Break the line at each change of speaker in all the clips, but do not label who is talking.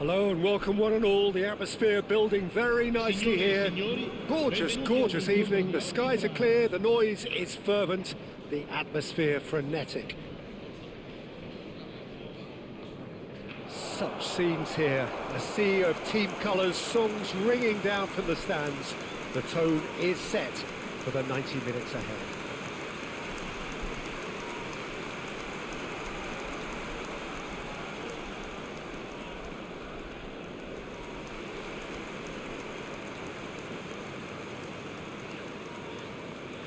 Hello and welcome one and all. The atmosphere building very nicely here. Gorgeous, gorgeous evening. The skies are clear, the noise is fervent, the atmosphere frenetic. Such scenes here. A sea of team colours, songs ringing down from the stands. The tone is set for the 90 minutes ahead.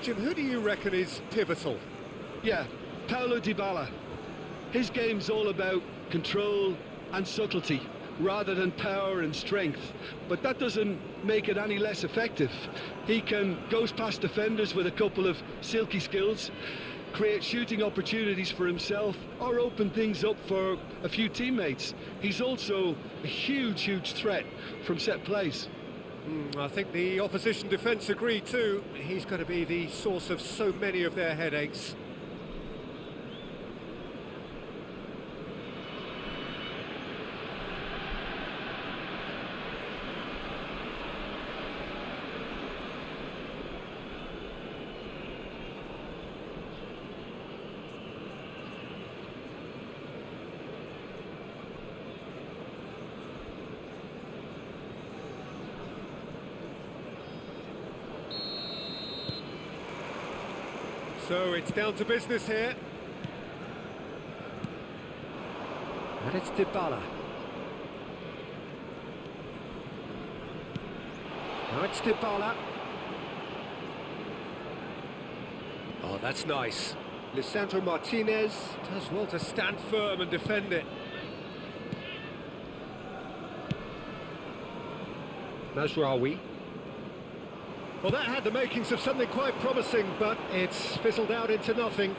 Jim, who do you reckon is pivotal?
Yeah, Paulo Dybala. His game's all about control and subtlety, rather than power and strength. But that doesn't make it any less effective. He can go past defenders with a couple of silky skills, create shooting opportunities for himself, or open things up for a few teammates. He's also a huge threat from set plays.
I think the opposition defence agree too. He's going to be the source of so many of their headaches. So it's down to business here. And it's Dybala. Now it's Dybala. Oh, that's nice. Lisandro Martinez does well to stand firm and defend it. Mazraoui. Well, that had the makings of something quite promising, but it's fizzled out into nothing.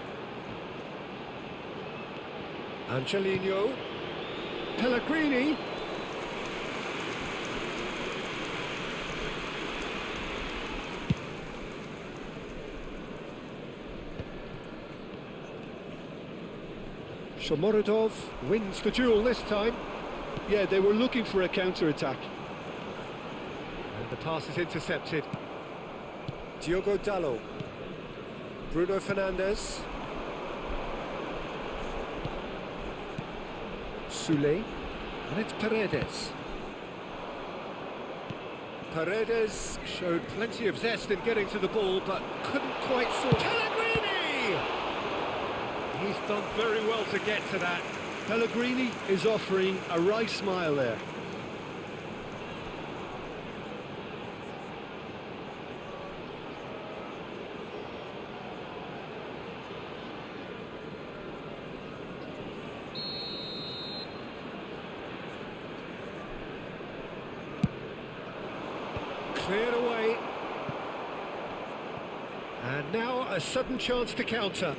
Angelino. Pellegrini. Shomorodov wins the duel this time.
Yeah, they were looking for a counter-attack.
And the pass is intercepted. Diogo Dalot, Bruno Fernandes, Soulé, and it's Paredes. Paredes showed plenty of zest in getting to the ball, but couldn't quite sort. Pellegrini! He's done very well to get to that.
Pellegrini is offering a wry smile there.
Cleared away. And now a sudden chance to counter.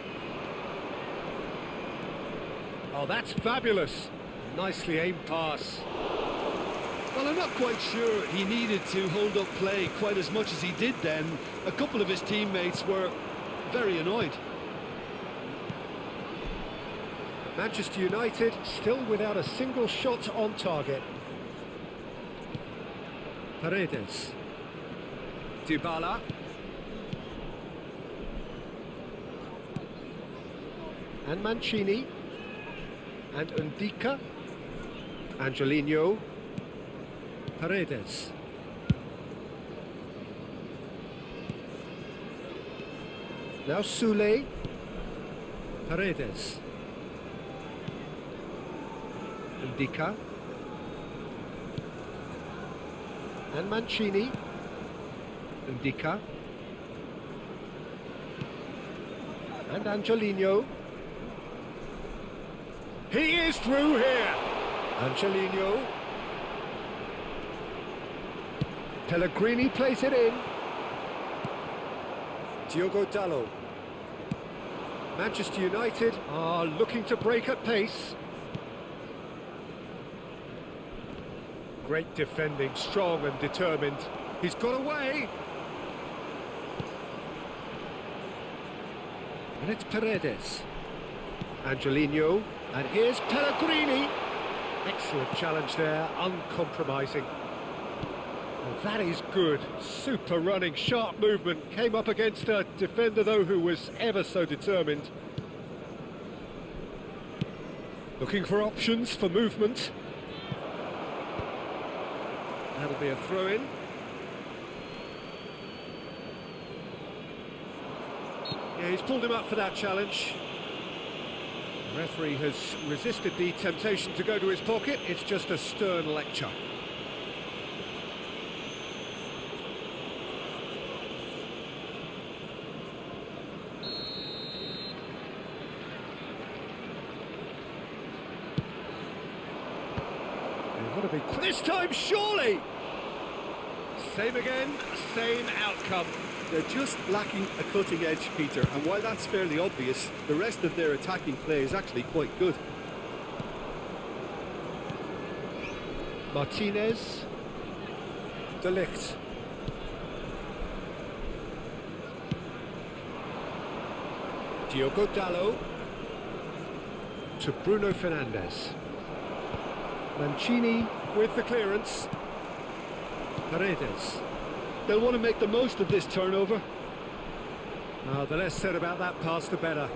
Oh, that's fabulous. Nicely aimed pass.
Well, I'm not quite sure he needed to hold up play quite as much as he did then. A couple of his teammates were very annoyed.
Manchester United still without a single shot on target. Paredes. Dybala. And Mancini. And Ndika. Angelino. Paredes. Now Soulé. Paredes. Ndika. And Mancini. Ndika. And Angelino. He is through here. Angelino. Pellegrini plays it in. Diogo Dalot. Manchester United are looking to break at pace. Great defending, strong and determined. He's got away. And it's Paredes. Angelino. And here's Pellegrini. Excellent challenge there, uncompromising. Well, that is good. Super running, sharp movement. Came up against a defender, though, who was ever so determined. Looking for options for movement. That'll be a throw-in. Yeah, he's pulled him up for that challenge. The referee has resisted the temptation to go to his pocket. It's just a stern lecture. What a big... This time, surely! Same again, same outcome.
They're just lacking a cutting edge, Peter, and while that's fairly obvious, the rest of their attacking play is actually quite good.
Martinez. De Ligt. Diogo Dalot. To Bruno Fernandes. Mancini with the clearance. Paredes.
They'll want to make the most of this turnover.
The less said about that pass, the better.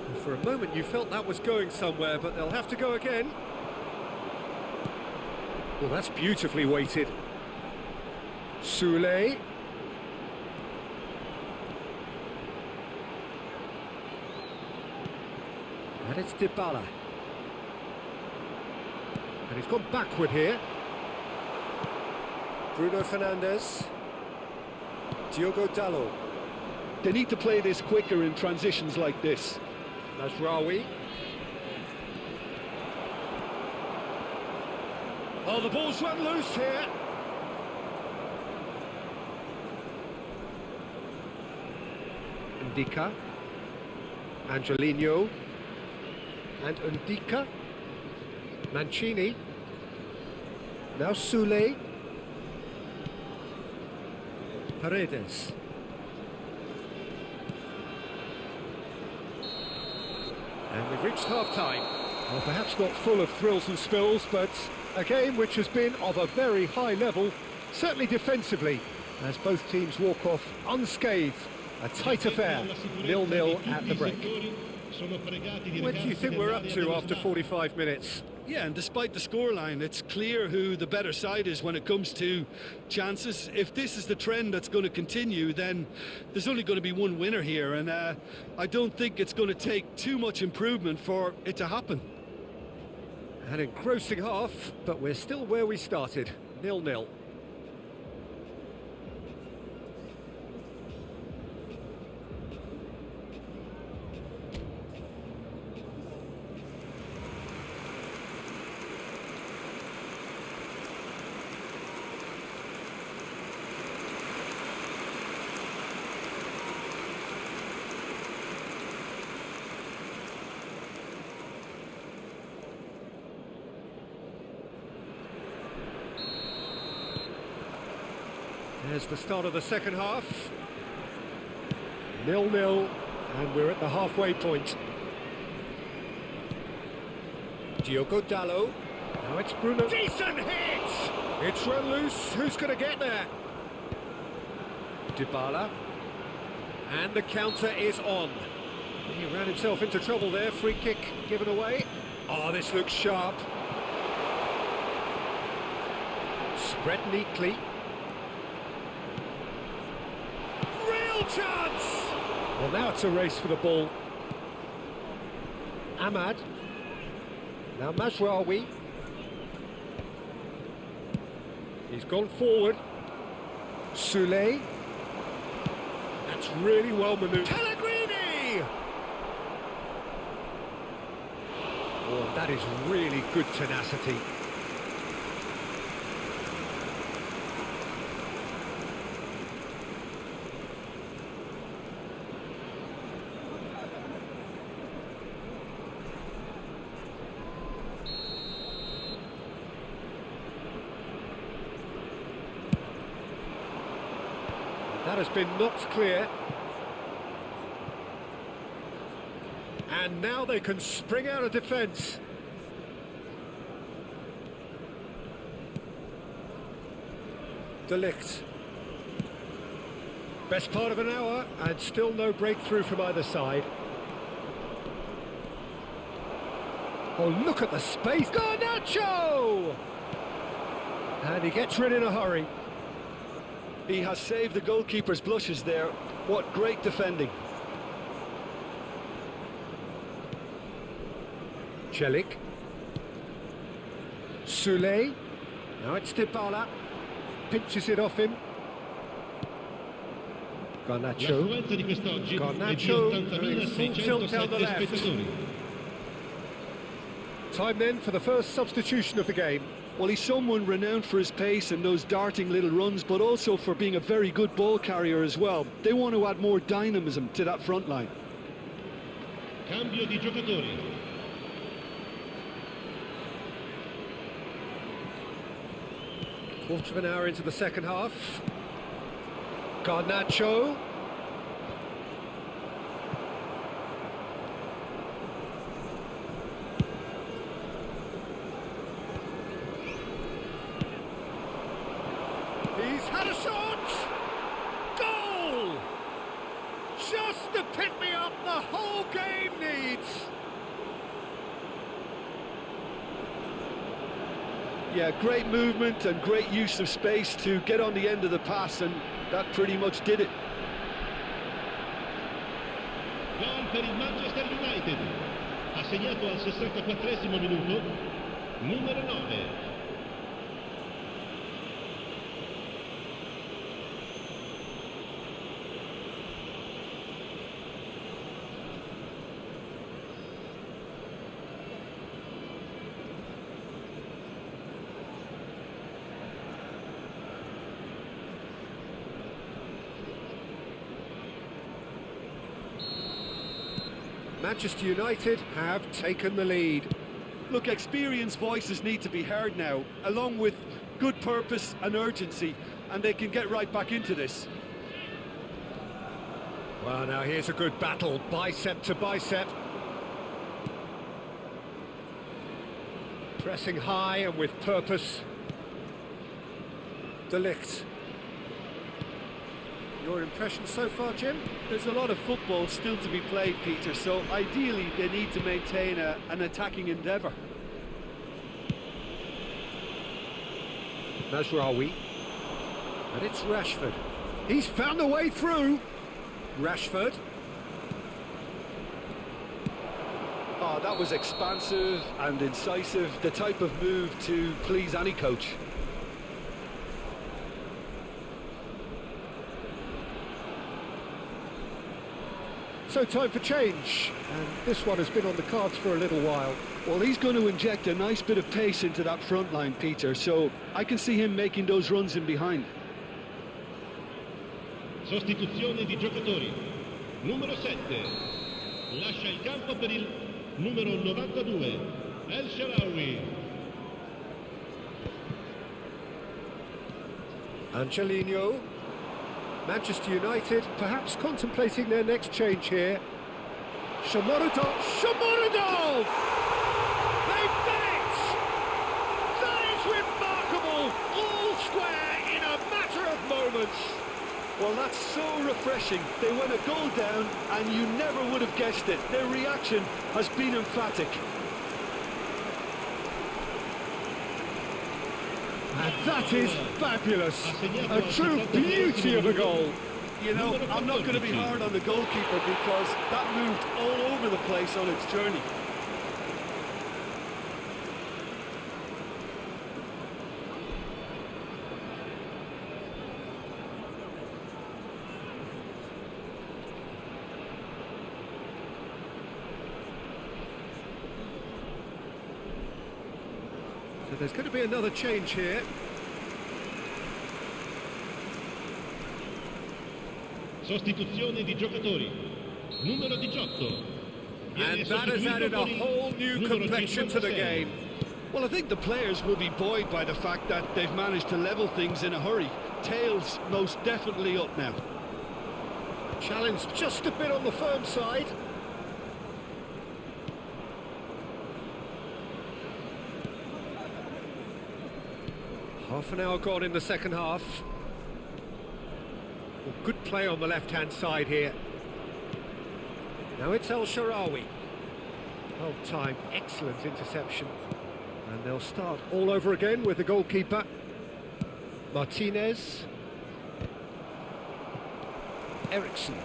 And for a moment you felt that was going somewhere, but they'll have to go again. Well, that's beautifully weighted. Soulé. And it's Dybala. And he's gone backward here. Bruno Fernandes. Diogo Dalot.
They need to play this quicker in transitions like this.
Mazraoui. Oh, the ball's run loose here. Ndika. Angelino. And Ndika. Mancini. Now Soulé. Paredes. And we've reached half-time. Well, perhaps not full of thrills and spills, but a game which has been of a very high level, certainly defensively, as both teams walk off unscathed. A tight affair, 0-0 at the break. Where do you think we're up to after 45 minutes?
Yeah, and despite the scoreline, it's clear who the better side is when it comes to chances. If this is the trend that's going to continue, then there's only going to be one winner here, and I don't think it's going to take too much improvement for it to happen.
An engrossing half, but we're still where we started, 0-0. There's the start of the second half. 0-0, and we're at the halfway point. Diogo Dalot. Now it's Bruno. Decent hit! It's run loose. Who's going to get there? Dybala. And the counter is on. He ran himself into trouble there. Free kick given away. Oh, this looks sharp. Spread neatly. Chance! Well, now it's a race for the ball. Ahmad. Now Mazraoui. He's gone forward. Soulé. That's really well manoeuvred. Pellegrini! Oh, that is really good tenacity. That has been knocked clear. And now they can spring out of defence. De Ligt. Best part of an hour, and still no breakthrough from either side. Oh, look at the space. Garnacho! And he gets rid in a hurry.
He has saved the goalkeeper's blushes there. What great defending.
Celik. Soulé. Now it's Dybala. Pinches it off him. Garnacho. Garnacho doing full tilt down the left. Time then for the first substitution of the game.
Well, he's someone renowned for his pace and those darting little runs, but also for being a very good ball carrier as well. They want to add more dynamism to that front line.
Cambio di giocatori.
Quarter of an hour into the second half. Garnacho. He's had a shot! Goal! Just the pick-me-up the whole game needs!
Yeah, great movement and great use of space to get on the end of the pass, and that pretty much did it.
Gol per il Manchester United. Ha segnato al 64esimo minuto. Numero 9.
Manchester United have taken the lead.
Look, experienced voices need to be heard now, along with good purpose and urgency, and they can get right back into this.
Well, now here's a good battle, bicep to bicep. Pressing high and with purpose. De Ligt. Your impression so far, Jim?
There's a lot of football still to be played, Peter, so ideally they need to maintain an attacking endeavour.
Mazraoui. And it's Rashford. He's found a way through. Rashford.
Oh, that was expansive and incisive, the type of move to please any coach.
So time for change, and this one has been on the cards for a little while.
Well, he's going to inject a nice bit of pace into that front line, Peter, so I can see him making those runs in behind.
Sostituzione di giocatori. Numero 7. Lascia il campo per il numero 92. El Shaarawy.
Angelino. Manchester United perhaps contemplating their next change here. Shomorodov! Shomorodov! They've done it! That is remarkable! All square in a matter of moments.
Well, that's so refreshing. They went a goal down and you never would have guessed it. Their reaction has been emphatic.
And that is fabulous. A true beauty of a goal.
You know, I'm not going to be hard on the goalkeeper because that moved all over the place on its journey.
So there's going to be another change here.
Sostituzione di giocatori. Numero 18.
And that has added a whole new complexion to the game.
Well, I think the players will be buoyed by the fact that they've managed to level things in a hurry. Tails most definitely up now.
Challenge just a bit on the firm side. Half an hour gone in the second half. Well, good play on the left-hand side here. Now it's El Shaarawy. Well timed, excellent interception. And they'll start all over again with the goalkeeper. Martinez. Ericsson.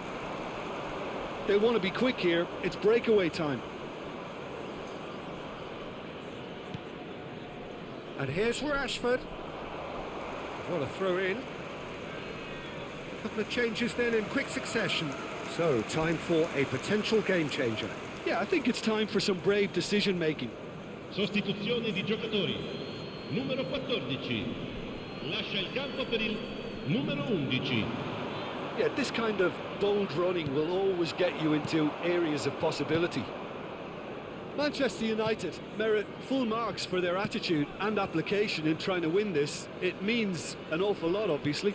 They want to be quick here. It's breakaway time.
And here's Rashford. What a throw in. A couple of changes then in quick succession. So, time for a potential game changer.
Yeah, I think it's time for some brave decision making.
Sostituzione di giocatori. Numero 14. Lascia il campo per il numero 11.
Yeah, this kind of bold running will always get you into areas of possibility. Manchester United merit full marks for their attitude and application in trying to win this. It means an awful lot, obviously.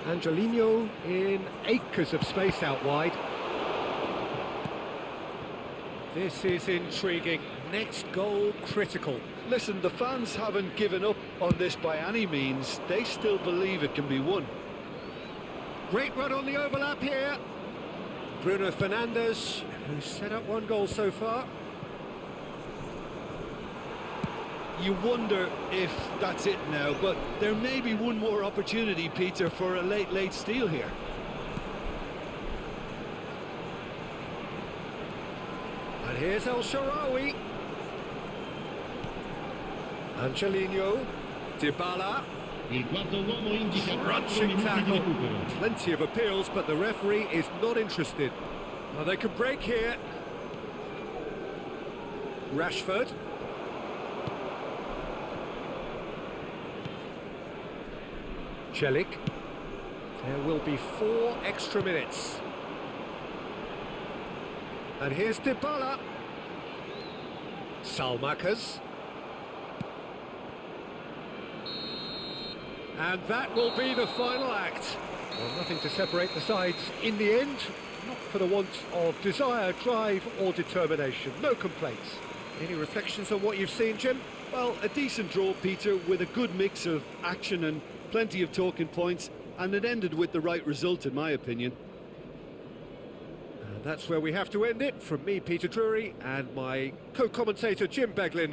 Angelino in acres of space out wide. This is intriguing. Next goal critical.
Listen, the fans haven't given up on this by any means. They still believe it can be won.
Great run on the overlap here. Bruno Fernandes, who's set up one goal so far.
You wonder if that's it now, but there may be one more opportunity, Peter, for a late steal here.
And here's El Shaarawy. Angelino. Dybala.
Il quarto uomo indica 4
Crunching
minuti di
tackle.
recupero.
Plenty of appeals, but the referee is not interested. Well, they could break here. Rashford. Celik. There will be 4 extra minutes. And here's Dybala. Salmakas. And that will be the final act. Well, nothing to separate the sides in the end, not for the want of desire, drive or determination. No complaints. Any reflections on what you've seen, Jim?
Well, a decent draw, Peter, with a good mix of action and plenty of talking points, and it ended with the right result, in my opinion.
And that's where we have to end it. From me, Peter Drury, and my co-commentator, Jim Beglin.